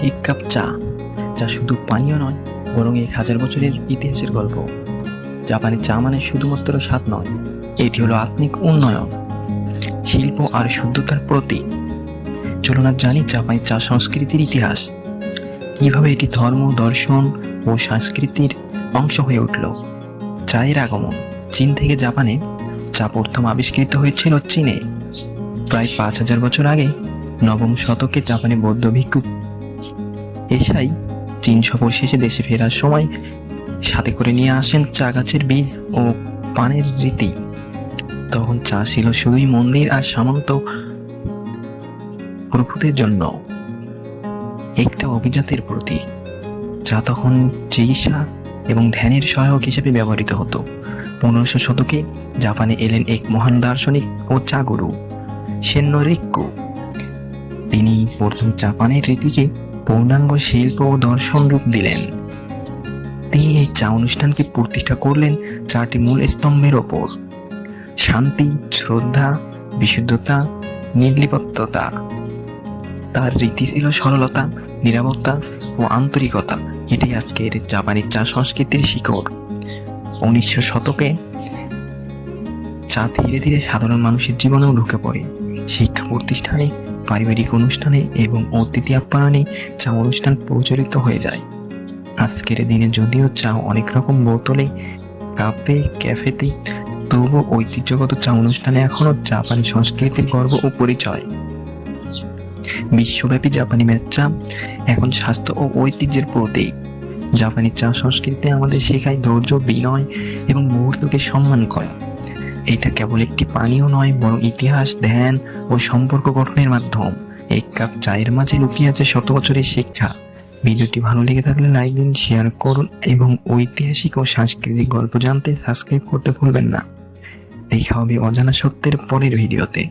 এক কাপ চা, যা শুধু পানীয় নয় বরং 1000 বছরের ইতিহাসের গল্প। জাপানি চা মানে শুধুমাত্র স্বাদ নয়, এটি হলো আত্মিক উন্নয়ন, শিল্প আর শুদ্ধতার প্রতীক। চলুন আজ জানি জাপানি চা সংস্কৃতির ইতিহাস, কিভাবে এটি ধর্ম, দর্শন ও সংস্কৃতির অংশ হয়ে উঠল। চায়ের আগমন। চীন থেকে জাপানে চা প্রথম আবিষ্কৃত হয়েছিল চীনে প্রায় 5000 বছর আগে। নবম শতকে জাপানে বৌদ্ধ ভিক্ষু এসাই চীন সফর শেষে দেশে ফেরার সময় সাথে করে নিয়ে আসেন চা গাছের বীজ ও পানের রীতি। তখন চা ছিল শুধুই মন্দির আর সামন্ত প্রভুদের জন্য একটা অভিজাতের প্রতীক। চা তখন চিকিৎসা এবং ধ্যানের সহায়ক হিসেবে ব্যবহৃত হতো। 1500 শতকে জাপানে এলেন এক মহান দার্শনিক ও চা গুরু সেন্নো রিক্কু। তিনি প্রথম জাপানের রীতিকে পূর্ণাঙ্গ শিল্প ও দর্শন রূপ দিলেন। তিনি এই চা অনুষ্ঠানকে প্রতিষ্ঠা করলেন 4টি মূল স্তম্ভের ওপর: শান্তি, শ্রদ্ধা, বিশুদ্ধতা, নির্লিপ্ততা। তার রীতি ছিল সরলতা, নিরাপত্তা ও আন্তরিকতা। এটাই আজকের জাপানি চা সংস্কৃতির শিকড়। 1900 শতকে চা ধীরে ধীরে সাধারণ মানুষের জীবনেও ঢুকে পড়ে। শিক্ষা প্রতিষ্ঠানে, পারিবারিক অনুষ্ঠানে এবং অতিথি আপ্যায়নে চা অনুষ্ঠান প্রচলিত হয়ে যায়। আজকের দিনে যদিও চা অনেক রকম বোতলে, কাপে, ক্যাফেতে, তবুও ঐতিহ্যগত চা অনুষ্ঠানে এখনো জাপানি সংস্কৃতির গর্ব ও পরিচয়। বিশ্বব্যাপী জাপানি চা এখন স্বাস্থ্য ও ঐতিহ্যের প্রতীক। জাপানি চা সংস্কৃতি আমাদের শেখায় ধৈর্য, বিনয় এবং মুহূর্তকে সম্মান করা। এটা কেবল একটি পানীয় নয়, বরং ইতিহাস, ধ্যান ও সম্পর্ক গঠনের মাধ্যম। এক কাপ চায়ের মাঝে লুকিয়ে আছে শত বছরের শিক্ষা। ভিডিওটি ভালো লেগে থাকলে লাইক দিন, শেয়ার করুন এবং ঐতিহাসিক ও সাংস্কৃতিক গল্প জানতে সাবস্ক্রাইব করতে ভুলবেন না। দেখা হবে অজানা সত্যের পরের ভিডিওতে।